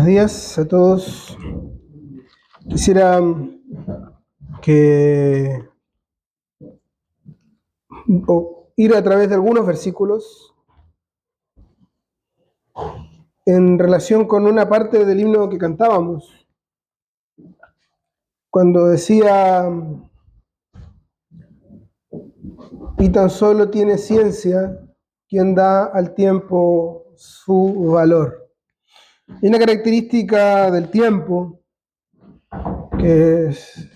Buenos días a todos. Quisiera que ir a través de algunos versículos en relación con una parte del himno que cantábamos, cuando decía: y tan solo tiene ciencia quien da al tiempo su valor. Y una característica del tiempo, que es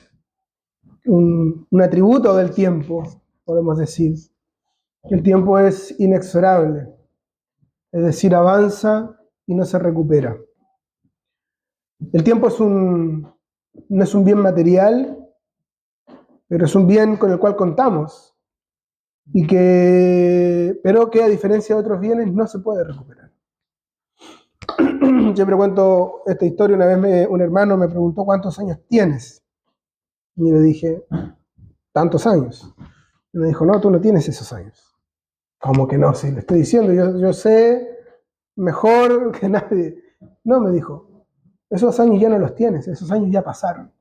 un atributo del tiempo, podemos decir, que el tiempo es inexorable, es decir, avanza y no se recupera. El tiempo no es un bien material, pero es un bien con el cual contamos, pero que a diferencia de otros bienes no se puede recuperar. Siempre cuento esta historia. Una vez un hermano me preguntó: ¿cuántos años tienes? Y le dije: tantos años. Y me dijo: no, tú no tienes esos años. ¿Cómo que no? Si le estoy diciendo, yo sé mejor que nadie. No, me dijo, esos años ya no los tienes, esos años ya pasaron.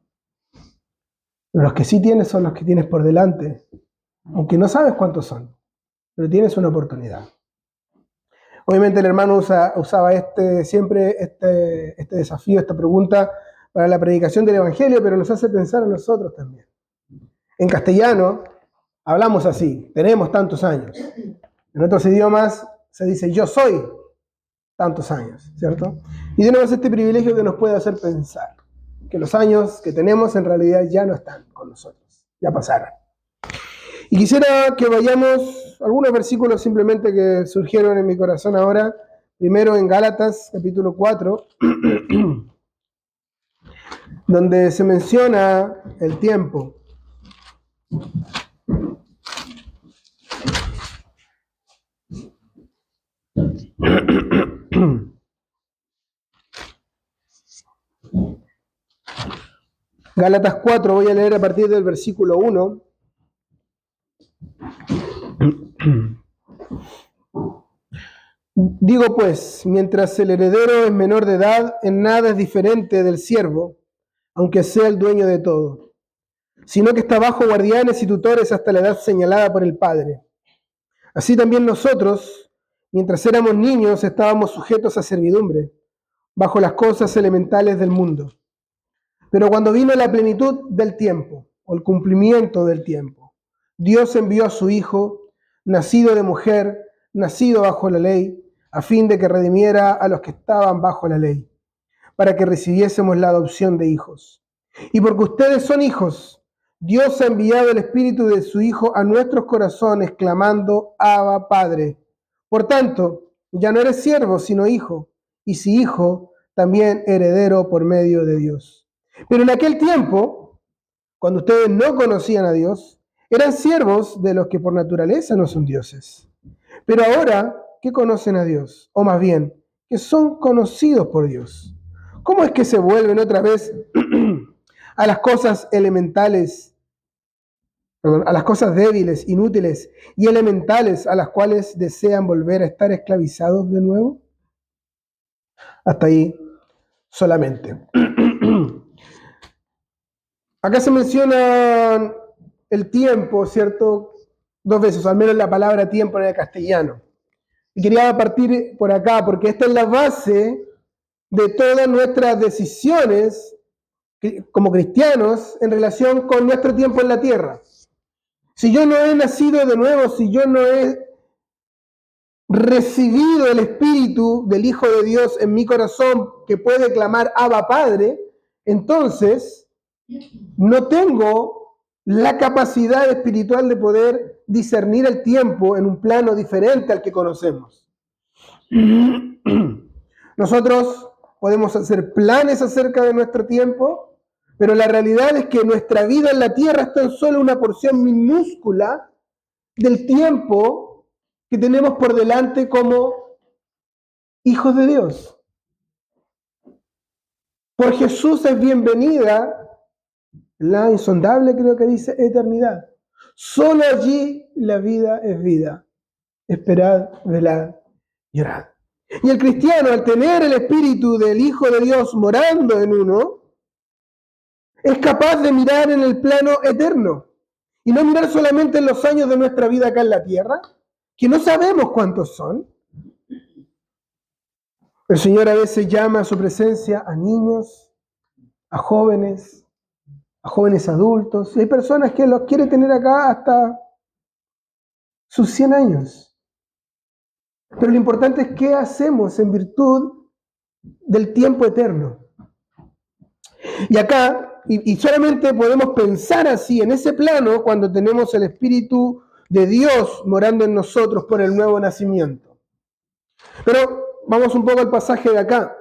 Los que sí tienes son los que tienes por delante, aunque no sabes cuántos son, pero tienes una oportunidad. Obviamente el hermano usaba siempre este desafío, esta pregunta para la predicación del Evangelio, pero nos hace pensar a nosotros también. En castellano hablamos así: tenemos tantos años. En otros idiomas se dice: yo soy tantos años, ¿cierto? Y tenemos este privilegio que nos puede hacer pensar que los años que tenemos en realidad ya no están con nosotros, ya pasaron. Y quisiera que vayamos a algunos versículos simplemente que surgieron en mi corazón ahora. Primero en Gálatas, capítulo 4, donde se menciona el tiempo. Gálatas 4, voy a leer a partir del versículo 1. Digo pues, mientras el heredero es menor de edad, en nada es diferente del siervo, aunque sea el dueño de todo, sino que está bajo guardianes y tutores hasta la edad señalada por el Padre. Así también nosotros, mientras éramos niños, estábamos sujetos a servidumbre, bajo las cosas elementales del mundo. Pero cuando vino la plenitud del tiempo, o el cumplimiento del tiempo, Dios envió a su Hijo, nacido de mujer, nacido bajo la ley, a fin de que redimiera a los que estaban bajo la ley, para que recibiésemos la adopción de hijos. Y porque ustedes son hijos, Dios ha enviado el Espíritu de su Hijo a nuestros corazones, clamando: Abba, Padre. Por tanto, ya no eres siervo, sino hijo, y si hijo, también heredero por medio de Dios. Pero en aquel tiempo, cuando ustedes no conocían a Dios, eran siervos de los que por naturaleza no son dioses. Pero ahora que conocen a Dios, o más bien, que son conocidos por Dios, ¿cómo es que se vuelven otra vez a las cosas elementales, a las cosas débiles, inútiles y elementales, a las cuales desean volver a estar esclavizados de nuevo? Hasta ahí solamente. Acá se menciona el tiempo, ¿cierto? 2 veces, al menos la palabra tiempo en el castellano. Y quería partir por acá, porque esta es la base de todas nuestras decisiones como cristianos en relación con nuestro tiempo en la tierra. Si yo no he nacido de nuevo, si yo no he recibido el Espíritu del Hijo de Dios en mi corazón, que puede clamar Abba, Padre, entonces no tengo la capacidad espiritual de poder discernir el tiempo en un plano diferente al que conocemos. Nosotros podemos hacer planes acerca de nuestro tiempo, pero la realidad es que nuestra vida en la tierra es tan solo una porción minúscula del tiempo que tenemos por delante como hijos de Dios. Por Jesús es bienvenida la insondable, creo que dice, eternidad. Solo allí la vida es vida. Esperad, velad, llorad. Y el cristiano, al tener el Espíritu del Hijo de Dios morando en uno, es capaz de mirar en el plano eterno y no mirar solamente en los años de nuestra vida acá en la tierra, que no sabemos cuántos son. El Señor a veces llama a su presencia a niños, a jóvenes adultos, y hay personas que los quiere tener acá hasta sus 100 años. Pero lo importante es qué hacemos en virtud del tiempo eterno. Y acá, y solamente podemos pensar así, en ese plano, cuando tenemos el Espíritu de Dios morando en nosotros por el nuevo nacimiento. Pero vamos un poco al pasaje de acá.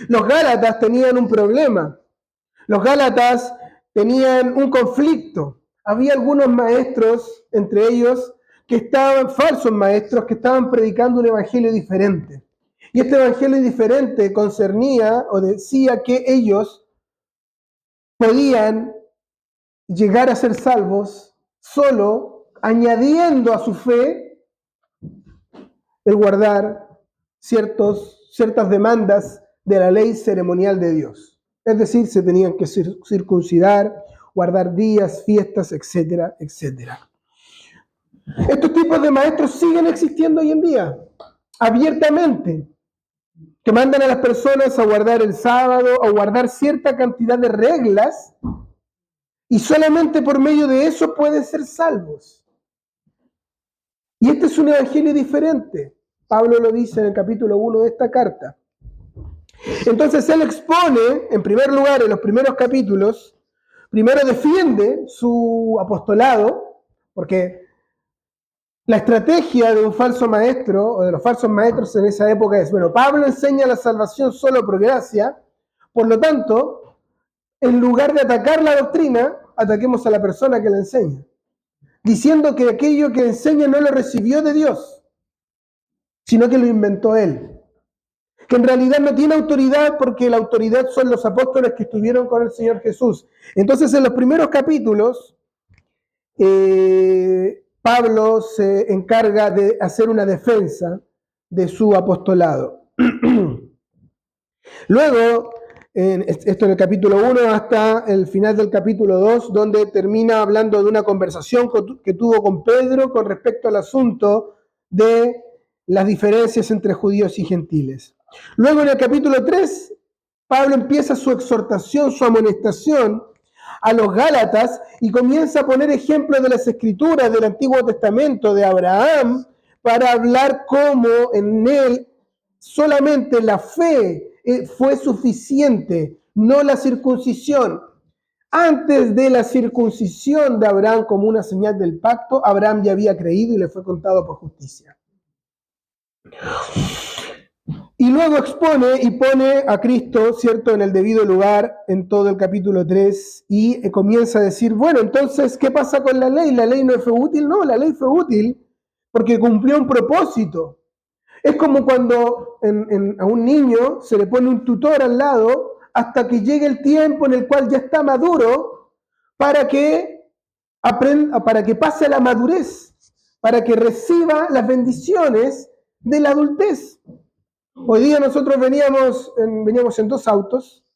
Los Gálatas tenían un problema. Los Gálatas tenían un conflicto. Había algunos maestros, entre ellos, falsos maestros, que estaban predicando un evangelio diferente. Y este evangelio diferente concernía o decía que ellos podían llegar a ser salvos solo añadiendo a su fe el guardar ciertas demandas de la ley ceremonial de Dios. Es decir, se tenían que circuncidar, guardar días, fiestas, etcétera, etcétera. Estos tipos de maestros siguen existiendo hoy en día, abiertamente, que mandan a las personas a guardar el sábado, a guardar cierta cantidad de reglas, y solamente por medio de eso pueden ser salvos. Y este es un evangelio diferente. Pablo lo dice en el capítulo 1 de esta carta. Entonces él expone, en primer lugar, en los primeros capítulos, primero defiende su apostolado, porque la estrategia de un falso maestro, o de los falsos maestros en esa época es, bueno, Pablo enseña la salvación solo por gracia, por lo tanto, en lugar de atacar la doctrina, ataquemos a la persona que la enseña, diciendo que aquello que enseña no lo recibió de Dios, sino que lo inventó él. Que en realidad no tiene autoridad porque la autoridad son los apóstoles que estuvieron con el Señor Jesús. Entonces, en los primeros capítulos, Pablo se encarga de hacer una defensa de su apostolado. Luego, esto en el capítulo 1 hasta el final del capítulo 2, donde termina hablando de una conversación que tuvo con Pedro con respecto al asunto de las diferencias entre judíos y gentiles. Luego en el capítulo 3, Pablo empieza su exhortación, su amonestación a los Gálatas y comienza a poner ejemplos de las escrituras del Antiguo Testamento de Abraham para hablar cómo en él solamente la fe fue suficiente, no la circuncisión. Antes de la circuncisión de Abraham como una señal del pacto, Abraham ya había creído y le fue contado por justicia. Y luego expone y pone a Cristo, ¿cierto?, en el debido lugar en todo el capítulo 3 y comienza a decir, bueno, entonces, ¿qué pasa con la ley? ¿La ley no fue útil? No, la ley fue útil porque cumplió un propósito. Es como cuando a un niño se le pone un tutor al lado hasta que llegue el tiempo en el cual ya está maduro para que pase a la madurez, para que reciba las bendiciones de la adultez. Hoy día nosotros veníamos en dos autos,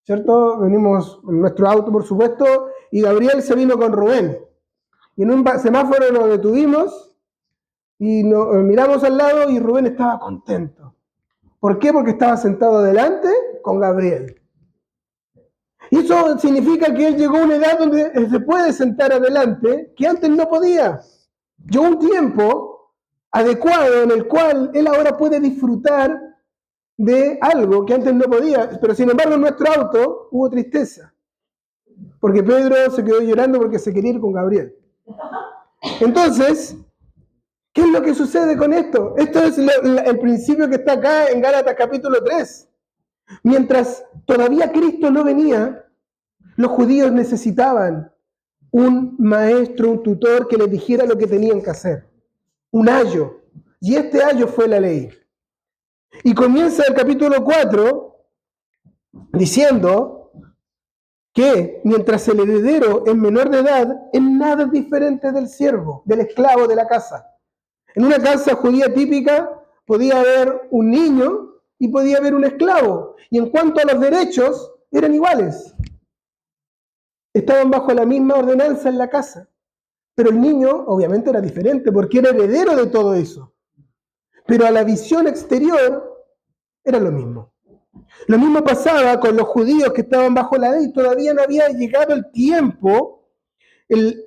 ¿cierto? Venimos en nuestro auto, por supuesto, y Gabriel se vino con Rubén. Y en un semáforo nos detuvimos y nos miramos al lado y Rubén estaba contento. ¿Por qué? Porque estaba sentado adelante con Gabriel. Y eso significa que él llegó a una edad donde se puede sentar adelante, que antes no podía. Llegó un tiempo adecuado en el cual él ahora puede disfrutar de algo que antes no podía. Pero sin embargo en nuestro auto hubo tristeza. Porque Pedro se quedó llorando porque se quería ir con Gabriel. Entonces, ¿qué es lo que sucede con esto? Esto es el principio que está acá en Gálatas capítulo 3. Mientras todavía Cristo no venía, los judíos necesitaban un maestro, un tutor que les dijera lo que tenían que hacer. Un ayo. Y este ayo fue la ley. Y comienza el capítulo 4 diciendo que mientras el heredero es menor de edad, en nada es diferente del siervo, del esclavo de la casa. En una casa judía típica podía haber un niño y podía haber un esclavo. Y en cuanto a los derechos, eran iguales. Estaban bajo la misma ordenanza en la casa. Pero el niño, obviamente, era diferente porque era heredero de todo eso. Pero a la visión exterior era lo mismo. Lo mismo pasaba con los judíos que estaban bajo la ley. Todavía no había llegado el tiempo.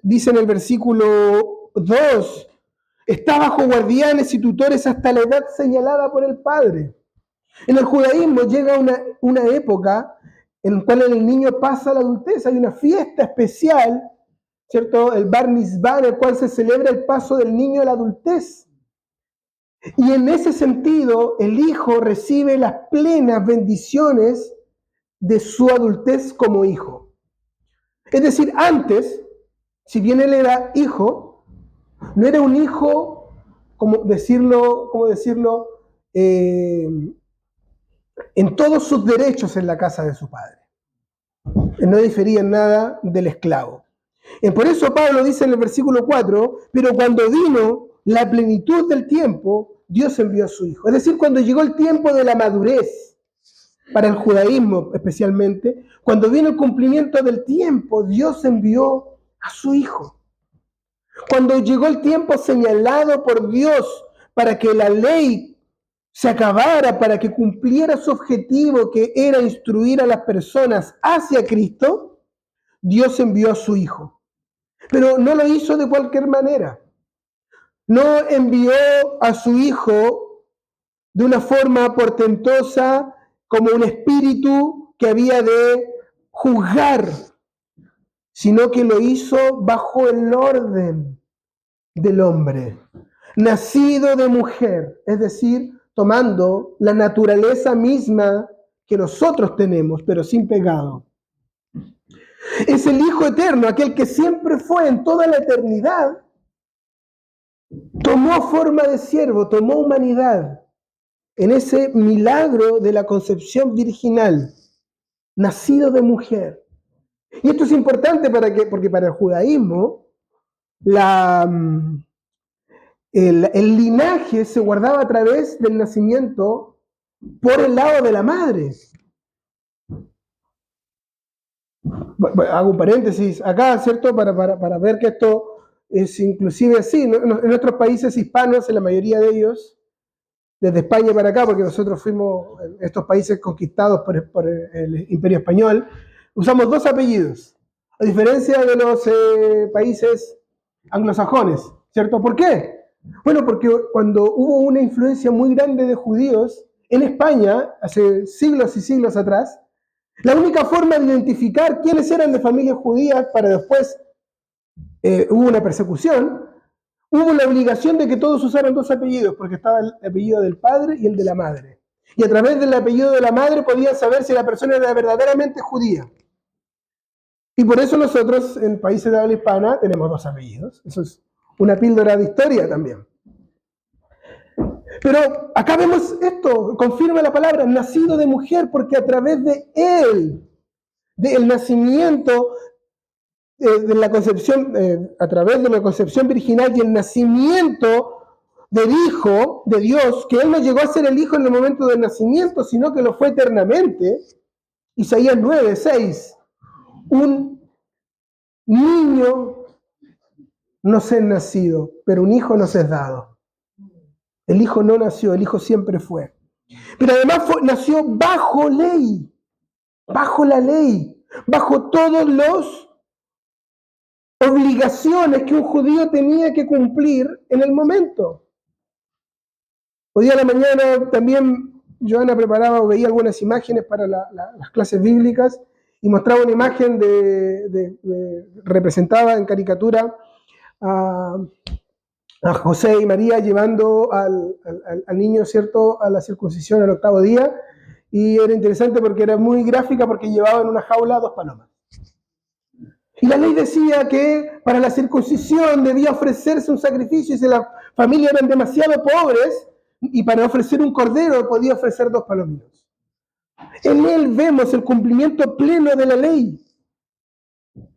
Dice en el versículo 2, está bajo guardianes y tutores hasta la edad señalada por el padre. En el judaísmo llega una época en la cual el niño pasa a la adultez. Hay una fiesta especial, ¿cierto? El Bar Mitzvah, en el cual se celebra el paso del niño a la adultez. Y en ese sentido, el hijo recibe las plenas bendiciones de su adultez como hijo. Es decir, antes, si bien él era hijo, no era un hijo, como decirlo, en todos sus derechos en la casa de su padre. No difería en nada del esclavo. Por eso Pablo dice en el versículo 4, pero cuando vino la plenitud del tiempo, Dios envió a su hijo. Es decir, cuando llegó el tiempo de la madurez, para el judaísmo especialmente, cuando vino el cumplimiento del tiempo, Dios envió a su hijo. Cuando llegó el tiempo señalado por Dios para que la ley se acabara, para que cumpliera su objetivo, que era instruir a las personas hacia Cristo, Dios envió a su hijo. Pero no lo hizo de cualquier manera. No envió a su hijo de una forma portentosa, como un espíritu que había de juzgar, sino que lo hizo bajo el orden del hombre, nacido de mujer, es decir, tomando la naturaleza misma que nosotros tenemos, pero sin pecado. Es el Hijo eterno, aquel que siempre fue en toda la eternidad, tomó forma de siervo, tomó humanidad en ese milagro de la concepción virginal, nacido de mujer. Y esto es importante porque para el judaísmo el linaje se guardaba a través del nacimiento por el lado de la madre. Hago un paréntesis acá, ¿cierto? Para ver que esto es inclusive así. En nuestros países hispanos, en la mayoría de ellos, desde España para acá, porque nosotros fuimos estos países conquistados por el Imperio Español, usamos dos apellidos, a diferencia de los países anglosajones, ¿cierto? ¿Por qué? Bueno, porque cuando hubo una influencia muy grande de judíos en España, hace siglos y siglos atrás, la única forma de identificar quiénes eran de familias judías para después hubo una persecución, hubo la obligación de que todos usaran dos apellidos, porque estaba el apellido del padre y el de la madre. Y a través del apellido de la madre podían saber si la persona era verdaderamente judía. Y por eso nosotros, en países de habla hispana, tenemos dos apellidos. Eso es una píldora de historia también. Pero acá vemos esto, confirma la palabra, nacido de mujer, porque a través de él, del nacimiento, de la concepción, a través de la concepción virginal y el nacimiento del Hijo de Dios, que Él no llegó a ser el Hijo en el momento del nacimiento, sino que lo fue eternamente. Isaías 9:6, un niño nos es nacido, pero un hijo nos es dado. El Hijo no nació, el Hijo siempre fue. Pero además nació bajo ley, bajo la ley, bajo todos los obligaciones que un judío tenía que cumplir en el momento. Hoy día a la mañana también Joana preparaba o veía algunas imágenes para las clases bíblicas y mostraba una imagen representaba en caricatura a José y María llevando al niño, ¿cierto?, a la circuncisión al 8º día, y era interesante porque era muy gráfica porque llevaba en una jaula 2 palomas. Y la ley decía que para la circuncisión debía ofrecerse un sacrificio y si las familias eran demasiado pobres y para ofrecer un cordero podía ofrecer 2 palominos. En él vemos el cumplimiento pleno de la ley.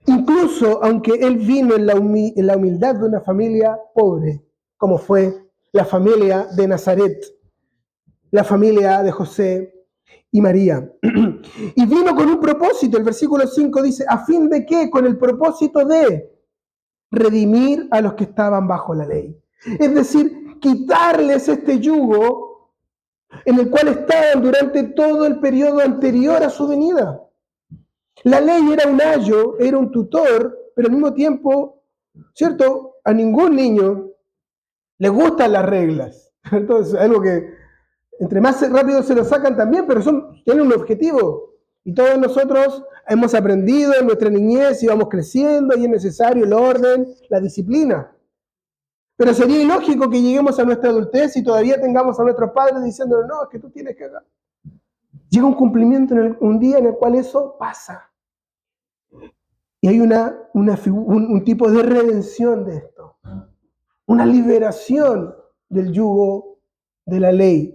Incluso aunque él vino en la humildad de una familia pobre, como fue la familia de Nazaret. la familia de José y María. Y vino con un propósito, el versículo 5 dice, ¿a fin de qué? Con el propósito de redimir a los que estaban bajo la ley. Es decir, quitarles este yugo en el cual estaban durante todo el periodo anterior a su venida. La ley era un ayo, era un tutor, pero al mismo tiempo, ¿cierto? A ningún niño le gustan las reglas. Entonces, algo que entre más rápido se lo sacan también, pero tienen un objetivo. Y todos nosotros hemos aprendido en nuestra niñez y vamos creciendo y es necesario el orden, la disciplina. Pero sería ilógico que lleguemos a nuestra adultez y todavía tengamos a nuestros padres diciendo, no, es que tú tienes que hacer. Llega un cumplimiento, un día en el cual eso pasa. Y hay un tipo de redención de esto. Una liberación del yugo de la ley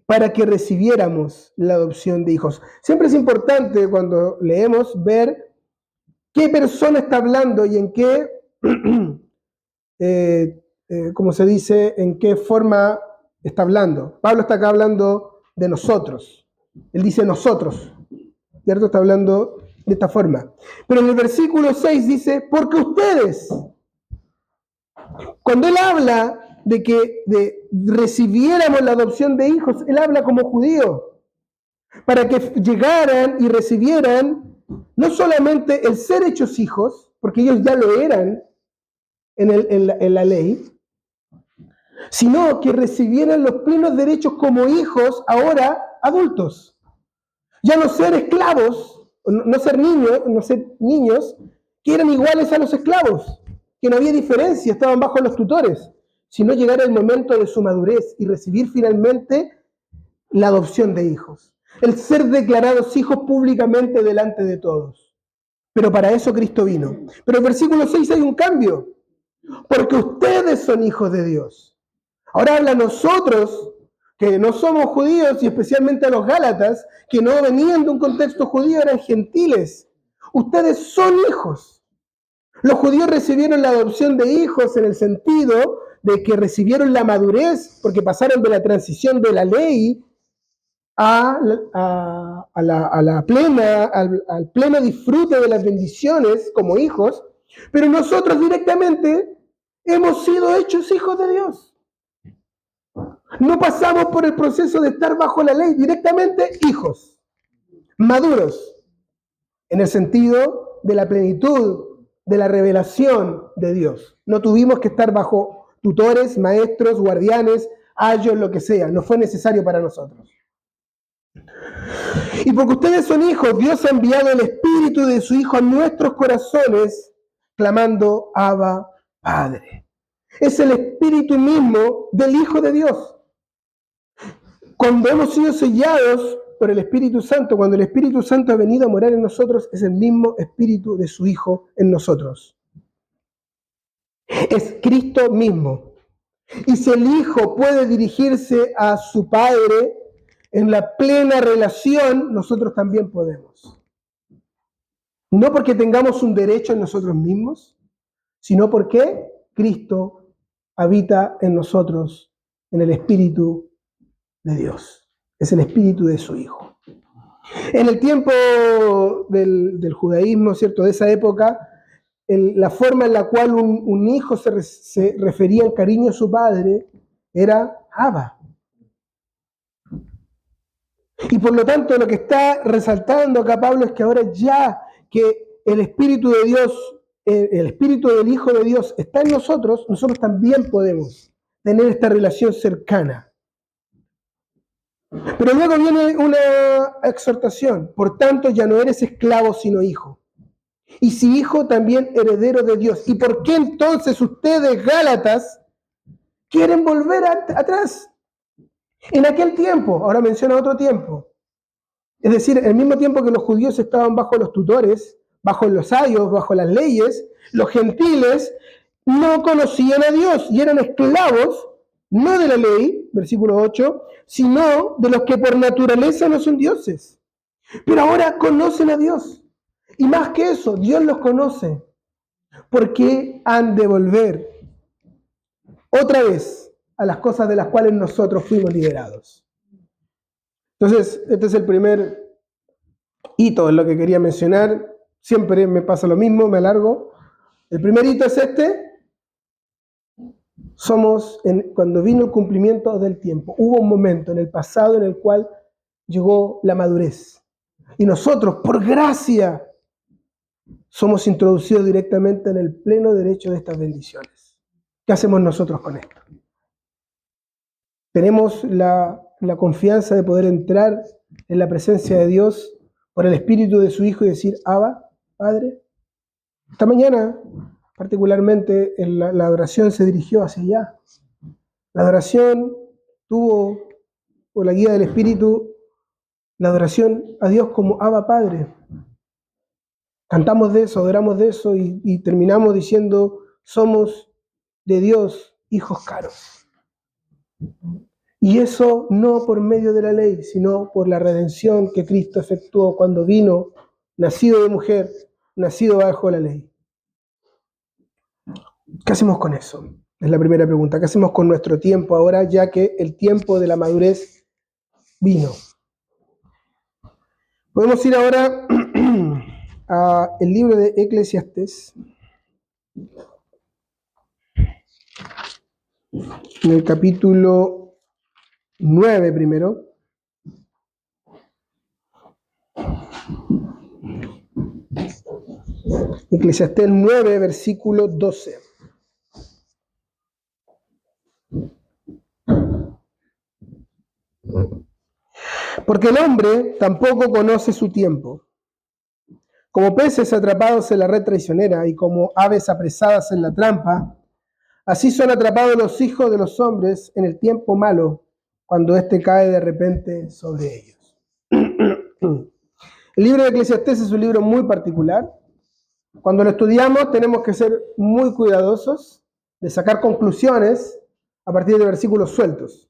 para que recibiéramos la adopción de hijos. Siempre es importante cuando leemos ver qué persona está hablando y en qué, como se dice, en qué forma está hablando. Pablo está acá hablando de nosotros. Él dice nosotros, ¿cierto? Está hablando de esta forma. Pero en el versículo 6 dice, porque ustedes, cuando él habla de recibiéramos la adopción de hijos, él habla como judío, para que llegaran y recibieran no solamente el ser hechos hijos, porque ellos ya lo eran en la ley, sino que recibieran los plenos derechos como hijos ahora adultos. Ya no ser esclavos, no ser niños que eran iguales a los esclavos, que no había diferencia, estaban bajo los tutores, sino llegar el momento de su madurez y recibir finalmente la adopción de hijos. El ser declarados hijos públicamente delante de todos. Pero para eso Cristo vino. Pero en el versículo 6 hay un cambio, porque ustedes son hijos de Dios. Ahora habla a nosotros, que no somos judíos, y especialmente a los gálatas, que no venían de un contexto judío, eran gentiles. Ustedes son hijos. Los judíos recibieron la adopción de hijos en el sentido de que recibieron la madurez, porque pasaron de la transición de la ley al pleno disfrute de las bendiciones como hijos, pero nosotros directamente hemos sido hechos hijos de Dios. No pasamos por el proceso de estar bajo la ley, directamente hijos, maduros, en el sentido de la plenitud, de la revelación de Dios. No tuvimos que estar bajo tutores, maestros, guardianes, ayos, lo que sea. No fue necesario para nosotros. Y porque ustedes son hijos, Dios ha enviado el Espíritu de su Hijo a nuestros corazones, clamando, Abba, Padre. Es el Espíritu mismo del Hijo de Dios. Cuando hemos sido sellados por el Espíritu Santo, cuando el Espíritu Santo ha venido a morar en nosotros, es el mismo Espíritu de su Hijo en nosotros. Es Cristo mismo. Y si el Hijo puede dirigirse a su Padre en la plena relación, nosotros también podemos. No porque tengamos un derecho en nosotros mismos, sino porque Cristo habita en nosotros, en el Espíritu de Dios. Es el Espíritu de su Hijo. En el tiempo del judaísmo, ¿cierto?, de esa época, la forma en la cual un hijo se refería en cariño a su padre era Abba. Y por lo tanto lo que está resaltando acá Pablo es que ahora ya que el Espíritu de Dios, el Espíritu del Hijo de Dios está en nosotros, nosotros también podemos tener esta relación cercana. Pero luego viene una exhortación. Por tanto, ya no eres esclavo, sino hijo. Y si hijo, también heredero de Dios. ¿Y por qué entonces ustedes, Gálatas, quieren volver atrás? En aquel tiempo, ahora menciona otro tiempo. Es decir, el mismo tiempo que los judíos estaban bajo los tutores, bajo los ayos, bajo las leyes, los gentiles no conocían a Dios y eran esclavos, no de la ley, versículo 8, sino de los que por naturaleza no son dioses. Pero ahora conocen a Dios. Y más que eso, Dios los conoce. Porque han de volver otra vez a las cosas de las cuales nosotros fuimos liberados. Entonces, este es el primer hito en lo que quería mencionar. Siempre me pasa lo mismo, me alargo. El primer hito es este. Cuando vino el cumplimiento del tiempo. Hubo un momento en el pasado en el cual llegó la madurez. Y nosotros, por gracia, somos introducidos directamente en el pleno derecho de estas bendiciones. ¿Qué hacemos nosotros con esto? Tenemos la confianza de poder entrar en la presencia de Dios por el Espíritu de su Hijo y decir, Abba, Padre. Esta mañana, particularmente, la adoración se dirigió hacia allá. La adoración tuvo, por la guía del Espíritu, la adoración a Dios como Abba, Padre. Cantamos de eso, adoramos de eso y terminamos diciendo, somos de Dios hijos caros. Y eso no por medio de la ley, sino por la redención que Cristo efectuó cuando vino, nacido de mujer, nacido bajo la ley. ¿Qué hacemos con eso? Es la primera pregunta. ¿Qué hacemos con nuestro tiempo ahora, ya que el tiempo de la madurez vino? Podemos ir ahora al libro de Eclesiastés, en el capítulo 9 primero. Eclesiastés 9, versículo 12. Porque el hombre tampoco conoce su tiempo. Como peces atrapados en la red traicionera y como aves apresadas en la trampa, así son atrapados los hijos de los hombres en el tiempo malo, cuando éste cae de repente sobre ellos. El libro de Eclesiastés es un libro muy particular. Cuando lo estudiamos tenemos que ser muy cuidadosos de sacar conclusiones a partir de versículos sueltos.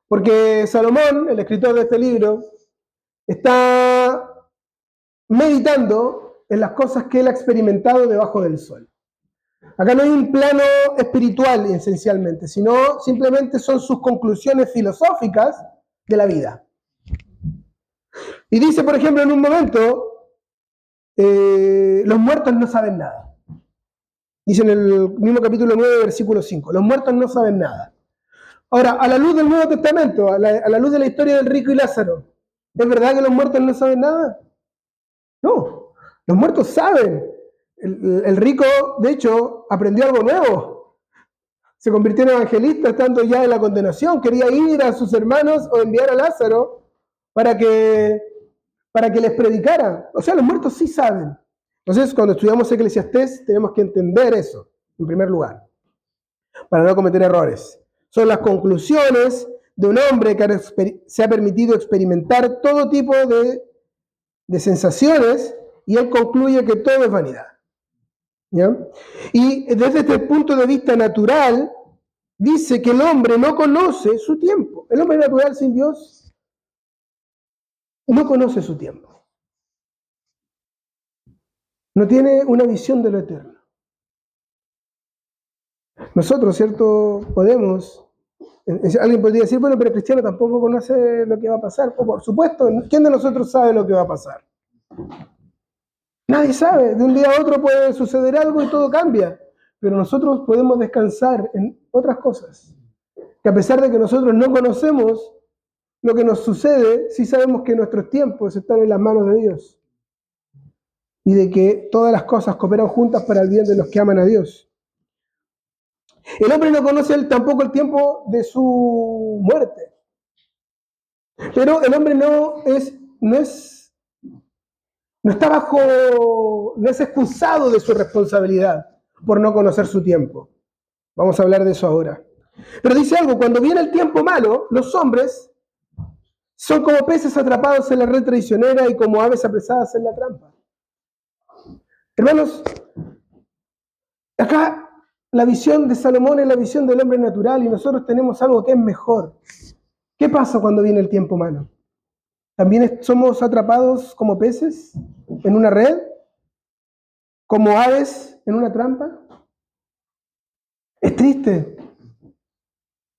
Porque Salomón, el escritor de este libro, está meditando en las cosas que él ha experimentado debajo del sol. Acá no hay un plano espiritual esencialmente, sino simplemente son sus conclusiones filosóficas de la vida. Y dice, por ejemplo, en un momento, los muertos no saben nada. Dice en el mismo capítulo 9, versículo 5, los muertos no saben nada. Ahora, a la luz del Nuevo Testamento, a la luz de la historia del rico y Lázaro, ¿es verdad que los muertos no saben nada? No, los muertos saben. El rico, de hecho, aprendió algo nuevo. Se convirtió en evangelista estando ya en la condenación. Quería ir a sus hermanos o enviar a Lázaro para que les predicara. O sea, los muertos sí saben. Entonces, cuando estudiamos Eclesiastés, tenemos que entender eso, en primer lugar, para no cometer errores. Son las conclusiones de un hombre que se ha permitido experimentar todo tipo de sensaciones y él concluye que todo es vanidad. ¿Ya? Y desde este punto de vista natural, dice que el hombre no conoce su tiempo. El hombre natural sin Dios no conoce su tiempo. No tiene una visión de lo eterno. Nosotros, ¿cierto? Alguien podría decir, bueno, pero el cristiano tampoco conoce lo que va a pasar. O por supuesto, ¿quién de nosotros sabe lo que va a pasar? Nadie sabe. De un día a otro puede suceder algo y todo cambia. Pero nosotros podemos descansar en otras cosas. Que a pesar de que nosotros no conocemos lo que nos sucede, sí sabemos que nuestros tiempos están en las manos de Dios. Y de que todas las cosas cooperan juntas para el bien de los que aman a Dios. El hombre no conoce tampoco el tiempo de su muerte. Pero el hombre no es excusado de su responsabilidad por no conocer su tiempo. Vamos a hablar de eso ahora. Pero dice algo, cuando viene el tiempo malo, los hombres son como peces atrapados en la red traicionera y como aves apresadas en la trampa. Hermanos, acá la visión de Salomón es la visión del hombre natural y nosotros tenemos algo que es mejor. ¿Qué pasa cuando viene el tiempo malo? ¿También somos atrapados como peces en una red? ¿Como aves en una trampa? Es triste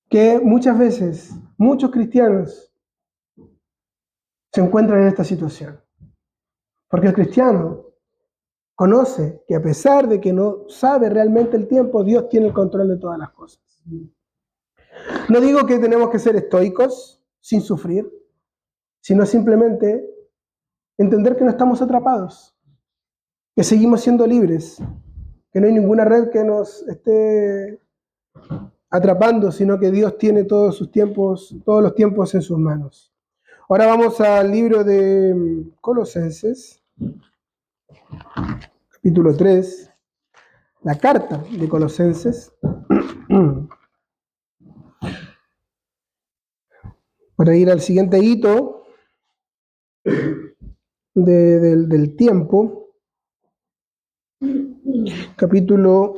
que muchas veces muchos cristianos se encuentran en esta situación. Porque el cristiano conoce que a pesar de que no sabe realmente el tiempo, Dios tiene el control de todas las cosas. No digo que tenemos que ser estoicos sin sufrir, sino simplemente entender que no estamos atrapados, que seguimos siendo libres, que no hay ninguna red que nos esté atrapando, sino que Dios tiene todos los tiempos en sus manos. Ahora vamos al libro de Colosenses, capítulo 3, la carta de Colosenses. Para ir al siguiente hito del tiempo, capítulo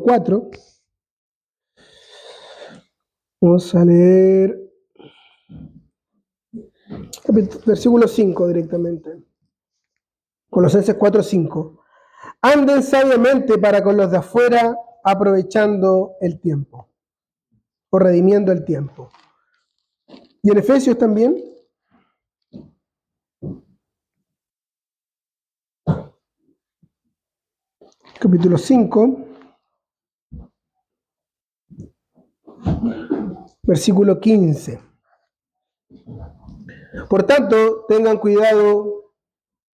4. Vamos a leer versículo 5 directamente. Colosenses 4:5. Anden sabiamente para con los de afuera, aprovechando el tiempo, o redimiendo el tiempo. Y en Efesios también, capítulo 5, versículo 15. Por tanto, tengan cuidado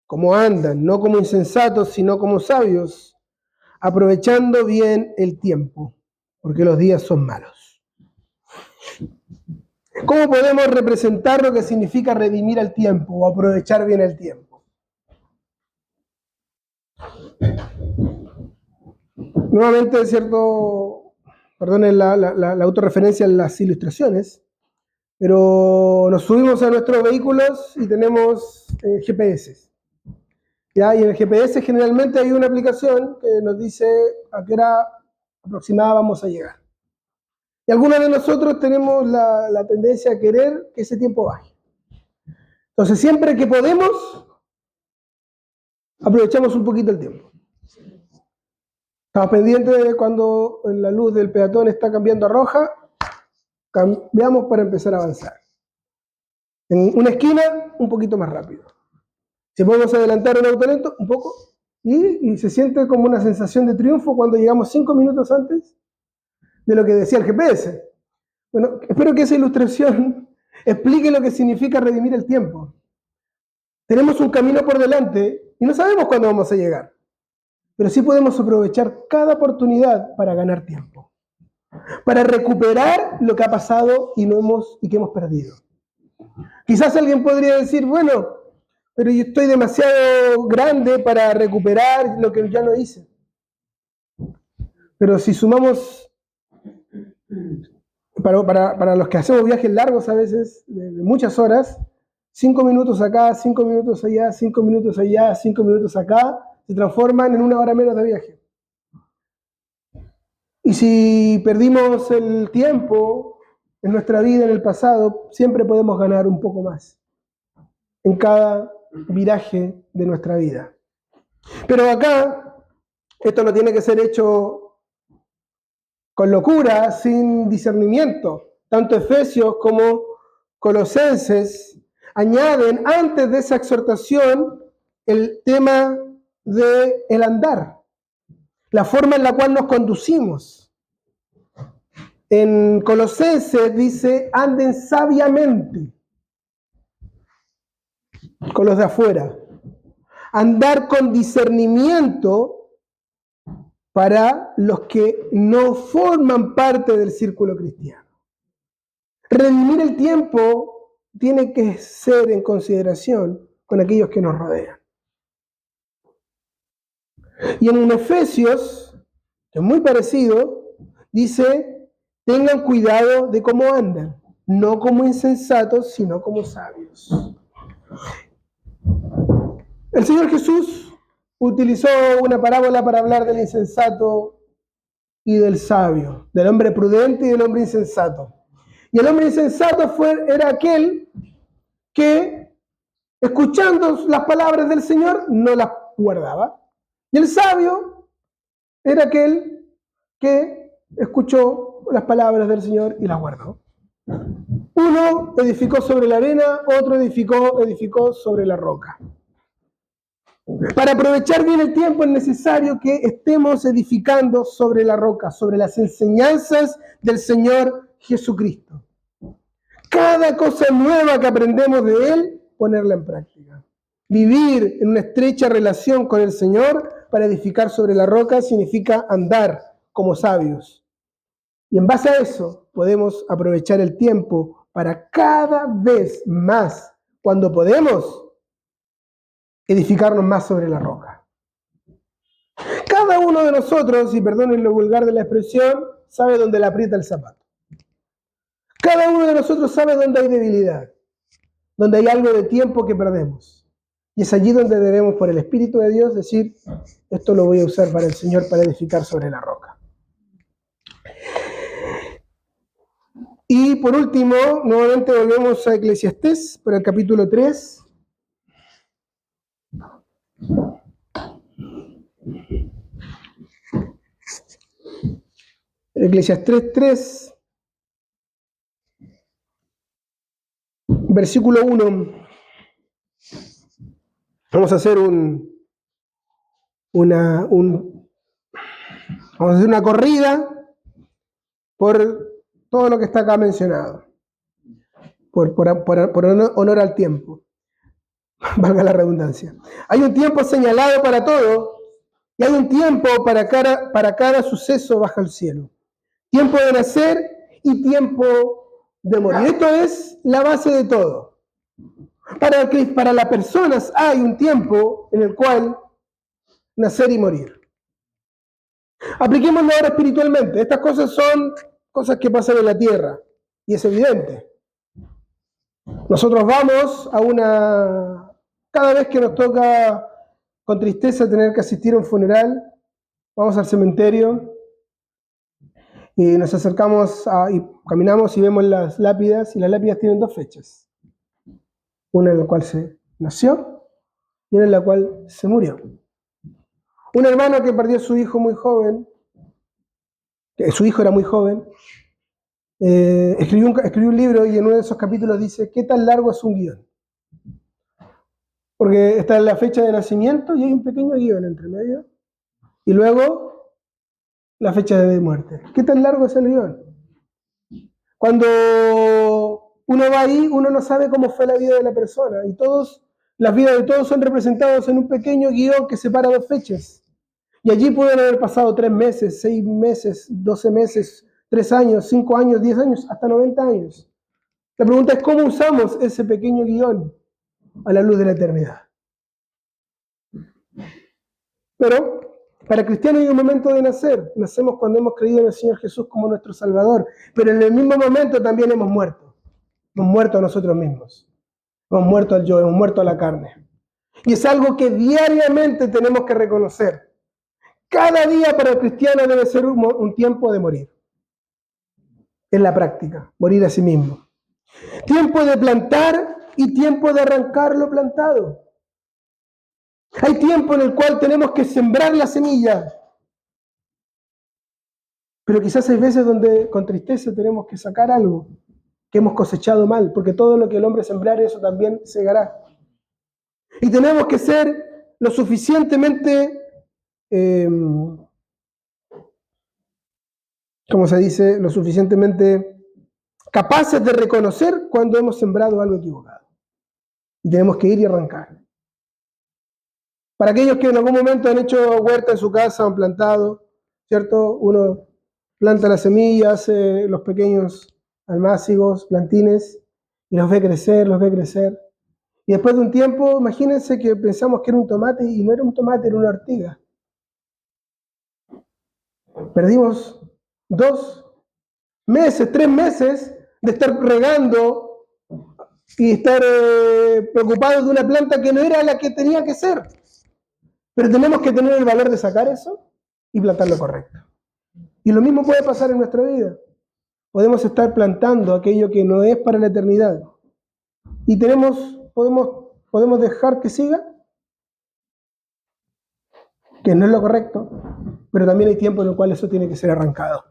cómo andan, no como insensatos, sino como sabios, aprovechando bien el tiempo, porque los días son malos. ¿Cómo podemos representar lo que significa redimir el tiempo o aprovechar bien el tiempo? Nuevamente, perdonen la autorreferencia en las ilustraciones, pero nos subimos a nuestros vehículos y tenemos GPS. ¿Ya? Y en el GPS generalmente hay una aplicación que nos dice a qué hora aproximada vamos a llegar. Y algunos de nosotros tenemos la tendencia a querer que ese tiempo baje. Entonces, siempre que podemos, aprovechamos un poquito el tiempo. Estamos pendientes de cuando la luz del peatón está cambiando a roja, cambiamos para empezar a avanzar. En una esquina, un poquito más rápido. Si podemos adelantar un auto lento, un poco, y se siente como una sensación de triunfo cuando llegamos 5 minutos antes de lo que decía el GPS. Bueno, espero que esa ilustración explique lo que significa redimir el tiempo. Tenemos un camino por delante y no sabemos cuándo vamos a llegar, pero sí podemos aprovechar cada oportunidad para ganar tiempo, para recuperar lo que ha pasado y que hemos perdido. Quizás alguien podría decir, bueno, pero yo estoy demasiado grande para recuperar lo que ya no hice. Pero si sumamos, para los que hacemos viajes largos a veces, de muchas horas, 5 minutos acá, 5 minutos allá, 5 minutos allá, 5 minutos acá, se transforman en 1 hora menos de viaje. Y si perdimos el tiempo en nuestra vida, en el pasado, siempre podemos ganar un poco más en cada viraje de nuestra vida. Pero acá, esto no tiene que ser hecho con locura, sin discernimiento. Tanto Efesios como Colosenses añaden antes de esa exhortación el tema del andar, la forma en la cual nos conducimos. En Colosenses dice, anden sabiamente con los de afuera. Andar con discernimiento para los que no forman parte del círculo cristiano. Redimir el tiempo tiene que ser en consideración con aquellos que nos rodean. Y en Efesios, que es muy parecido, dice, tengan cuidado de cómo andan, no como insensatos, sino como sabios. El Señor Jesús utilizó una parábola para hablar del insensato y del sabio, del hombre prudente y del hombre insensato. Y el hombre insensato era aquel que, escuchando las palabras del Señor, no las guardaba. Y el sabio era aquel que escuchó las palabras del Señor y las guardó. Uno edificó sobre la arena, otro edificó sobre la roca. Para aprovechar bien el tiempo es necesario que estemos edificando sobre la roca, sobre las enseñanzas del Señor Jesucristo. Cada cosa nueva que aprendemos de Él, ponerla en práctica. Vivir en una estrecha relación con el Señor para edificar sobre la roca significa andar como sabios. Y en base a eso podemos aprovechar el tiempo para cada vez más, cuando podemos, edificarnos más sobre la roca. Cada uno de nosotros, y perdonen lo vulgar de la expresión, sabe dónde le aprieta el zapato. Cada uno de nosotros sabe dónde hay debilidad, donde hay algo de tiempo que perdemos. Y es allí donde debemos, por el Espíritu de Dios, decir, esto lo voy a usar para el Señor, para edificar sobre la roca. Y por último, nuevamente volvemos a Eclesiastés, para el capítulo 3. Eclesiastés 3, versículo 1. Vamos a hacer una corrida por todo lo que está acá mencionado, por honor al tiempo, valga la redundancia. Hay un tiempo señalado para todo y hay un tiempo para cada suceso bajo el cielo. Tiempo de nacer y tiempo de morir. Esto es la base de todo. Para las personas hay un tiempo en el cual nacer y morir. Apliquémoslo ahora espiritualmente. Estas cosas son cosas que pasan en la tierra y es evidente. Nosotros vamos cada vez que nos toca con tristeza tener que asistir a un funeral, vamos al cementerio y nos acercamos y caminamos y vemos las lápidas, y las lápidas tienen dos fechas. Una en la cual se nació y una en la cual se murió. Un hermano que perdió a su hijo muy joven, su hijo era muy joven, escribió un libro y en uno de esos capítulos dice, ¿qué tan largo es un guión? Porque está la fecha de nacimiento y hay un pequeño guión entre medio, y luego la fecha de muerte. ¿Qué tan largo es el guión? Cuando uno va ahí, uno no sabe cómo fue la vida de la persona, y las vidas de todos son representadas en un pequeño guión que separa dos fechas. Y allí pueden haber pasado 3 meses, 6 meses, 12 meses, 3 años, 5 años, 10 años, hasta 90 años. La pregunta es, ¿cómo usamos ese pequeño guión a la luz de la eternidad? Pero para cristianos hay un momento de nacer. Nacemos cuando hemos creído en el Señor Jesús como nuestro Salvador. Pero en el mismo momento también hemos muerto. Hemos muerto a nosotros mismos. Hemos muerto al yo, hemos muerto a la carne. Y es algo que diariamente tenemos que reconocer. Cada día para el cristiano debe ser un tiempo de morir. En la práctica, morir a sí mismo. Tiempo de plantar y tiempo de arrancar lo plantado. Hay tiempo en el cual tenemos que sembrar la semilla. Pero quizás hay veces donde con tristeza tenemos que sacar algo que hemos cosechado mal, porque todo lo que el hombre sembrare, eso también segará. Y tenemos que ser lo suficientemente, ¿cómo se dice? Lo suficientemente capaces de reconocer cuando hemos sembrado algo equivocado. Y tenemos que ir y arrancar. Para aquellos que en algún momento han hecho huerta en su casa, han plantado, ¿cierto? Uno planta las semillas, hace los pequeños almácigos, plantines, y los ve crecer, Y después de un tiempo, imagínense que pensamos que era un tomate, y no era un tomate, era una ortiga. Perdimos 2 meses, 3 meses de estar regando y estar preocupados de una planta que no era la que tenía que ser. Pero tenemos que tener el valor de sacar eso y plantar lo correcto. Y Y lo mismo puede pasar en nuestra vida. Podemos estar plantando aquello que no es para la eternidad. Y podemos dejar que siga, que no es lo correcto, pero también hay tiempo en el cual eso tiene que ser arrancado.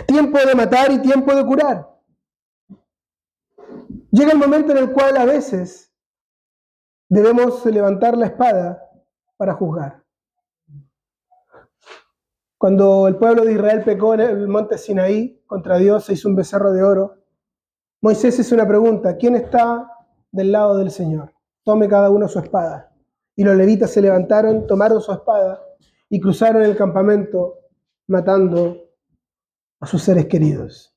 Tiempo de matar y tiempo de curar. Llega el momento en el cual a veces debemos levantar la espada para juzgar. Cuando el pueblo de Israel pecó en el monte Sinaí contra Dios, se hizo un becerro de oro. Moisés hizo una pregunta: ¿quién está del lado del Señor? Tome cada uno su espada. Y los levitas se levantaron, tomaron su espada y cruzaron el campamento matando a sus seres queridos.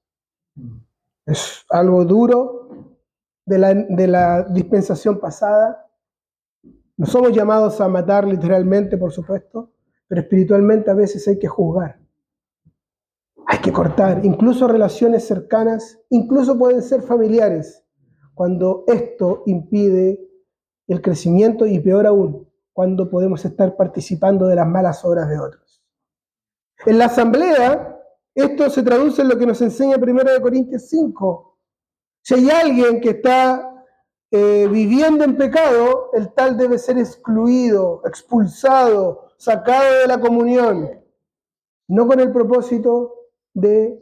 Es algo duro de la dispensación pasada. No somos llamados a matar literalmente, por supuesto, pero espiritualmente a veces hay que juzgar. Hay que cortar, incluso relaciones cercanas, incluso pueden ser familiares, cuando esto impide el crecimiento y peor aún, cuando podemos estar participando de las malas obras de otros. En la asamblea, esto se traduce en lo que nos enseña 1 Corintios 5. Si hay alguien que está viviendo en pecado, el tal debe ser excluido, expulsado, sacado de la comunión, no con el propósito de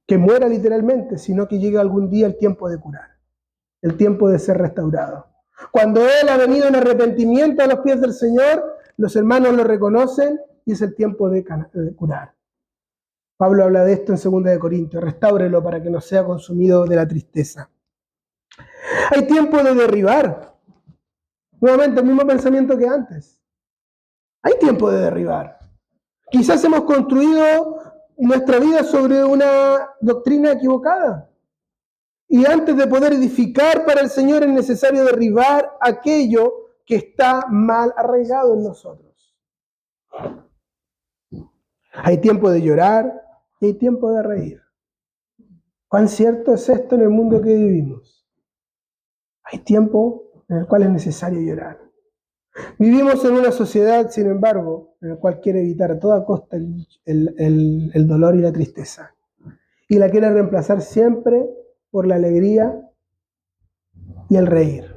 que muera literalmente, sino que llegue algún día el tiempo de curar, el tiempo de ser restaurado. Cuando Él ha venido en arrepentimiento a los pies del Señor, los hermanos lo reconocen y es el tiempo de curar. Pablo habla de esto en 2 Corintios: restáurelo para que no sea consumido de la tristeza. Hay tiempo de derribar. Nuevamente el mismo pensamiento que antes. Hay tiempo de derribar. Quizás hemos construido nuestra vida sobre una doctrina equivocada. Y antes de poder edificar para el Señor es necesario derribar aquello que está mal arraigado en nosotros. Hay tiempo de llorar y hay tiempo de reír. ¿Cuán cierto es esto en el mundo que vivimos? Hay tiempo en el cual es necesario llorar. Vivimos en una sociedad, sin embargo, en la cual quiere evitar a toda costa el dolor y la tristeza. Y la quiere reemplazar siempre por la alegría y el reír.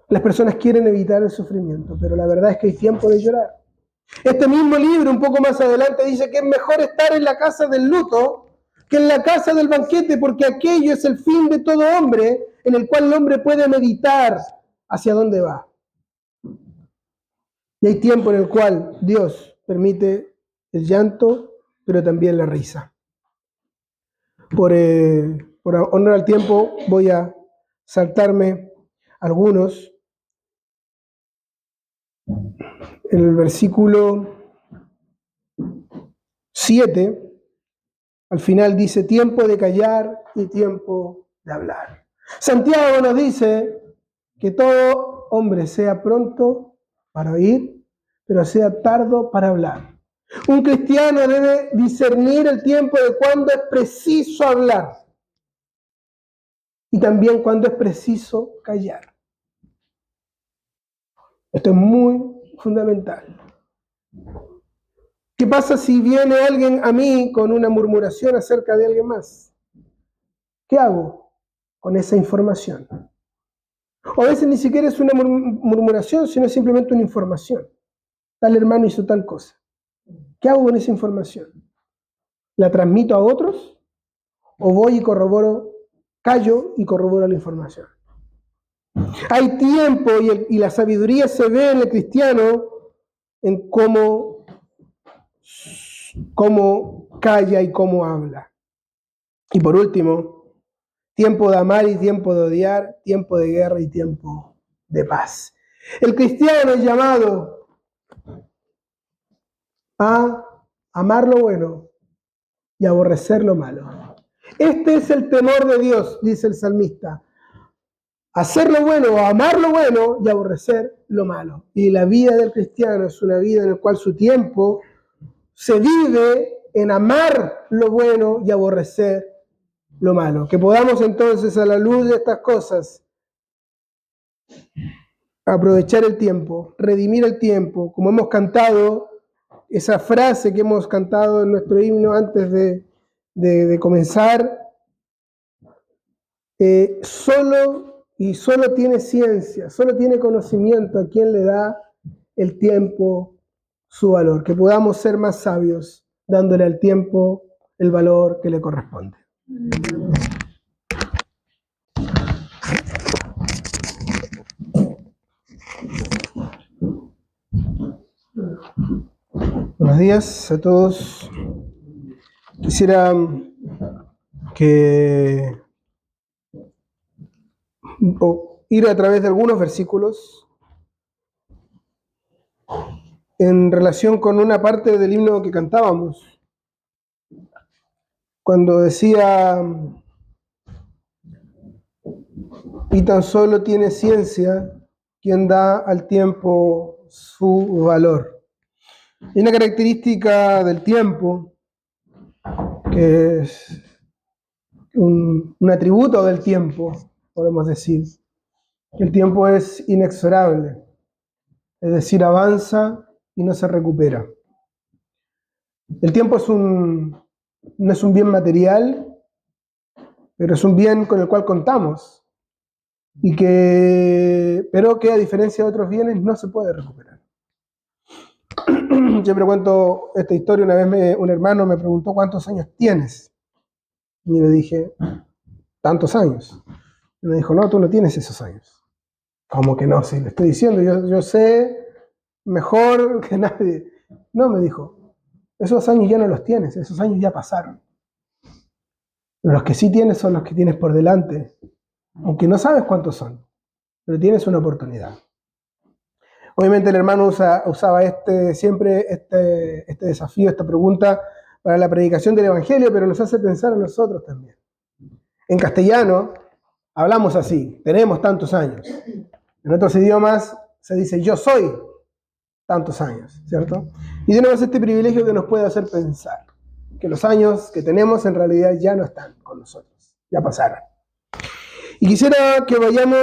Las personas quieren evitar el sufrimiento, pero la verdad es que hay tiempo de llorar. Este mismo libro, un poco más adelante, dice que es mejor estar en la casa del luto que en la casa del banquete, porque aquello es el fin de todo hombre, en el cual el hombre puede meditar hacia dónde va. Y hay tiempo en el cual Dios permite el llanto, pero también la risa. Por honor al tiempo, voy a saltarme algunos. En el versículo 7, al final dice: tiempo de callar y tiempo de hablar. Santiago nos dice que todo hombre sea pronto para oír, pero sea tardo para hablar. Un cristiano debe discernir el tiempo de cuándo es preciso hablar y también cuándo es preciso callar. Esto es muy fundamental. ¿Qué pasa si viene alguien a mí con una murmuración acerca de alguien más? ¿Qué hago con esa información? O a veces ni siquiera es una murmuración, sino simplemente una información. Tal hermano hizo tal cosa. ¿Qué hago con esa información? ¿La transmito a otros? ¿O voy y corroboro, callo y corroboro la información? Hay tiempo y la sabiduría se ve en el cristiano en cómo calla y cómo habla. Y por último, tiempo de amar y tiempo de odiar, tiempo de guerra y tiempo de paz. El cristiano es llamado a amar lo bueno y aborrecer lo malo. Este es el temor de Dios, dice el salmista: hacer lo bueno o amar lo bueno y aborrecer lo malo. Y la vida del cristiano es una vida en la cual su tiempo se vive en amar lo bueno y aborrecer lo malo. Que podamos entonces, a la luz de estas cosas, aprovechar el tiempo, redimir el tiempo, como hemos cantado, esa frase que hemos cantado en nuestro himno antes de comenzar, solo tiene ciencia, solo tiene conocimiento a quien le da el tiempo su valor, que podamos ser más sabios dándole al tiempo el valor que le corresponde. Buenos días a todos. Quisiera ir a través de algunos versículos en relación con una parte del himno que cantábamos, cuando decía: y tan solo tiene ciencia quien da al tiempo su valor. Hay una característica del tiempo que es un atributo del tiempo, podemos decir, que el tiempo es inexorable, es decir, avanza y no se recupera. El tiempo no es un bien material, pero es un bien con el cual contamos, pero que a diferencia de otros bienes no se puede recuperar. Siempre cuento esta historia. Una vez un hermano me preguntó: ¿cuántos años tienes? Y yo le dije: tantos años. Y me dijo: no, tú no tienes esos años. ¿Cómo que no? Si le estoy diciendo, yo sé mejor que nadie. No, me dijo, esos años ya no los tienes, esos años ya pasaron. Pero los que sí tienes son los que tienes por delante, aunque no sabes cuántos son, pero tienes una oportunidad. Obviamente el hermano usaba siempre este desafío, esta pregunta para la predicación del Evangelio, pero nos hace pensar a nosotros también. En castellano hablamos así: tenemos tantos años. En otros idiomas se dice: yo soy tantos años, ¿cierto? Y tenemos este privilegio que nos puede hacer pensar que los años que tenemos en realidad ya no están con nosotros, ya pasaron. Y quisiera que vayamos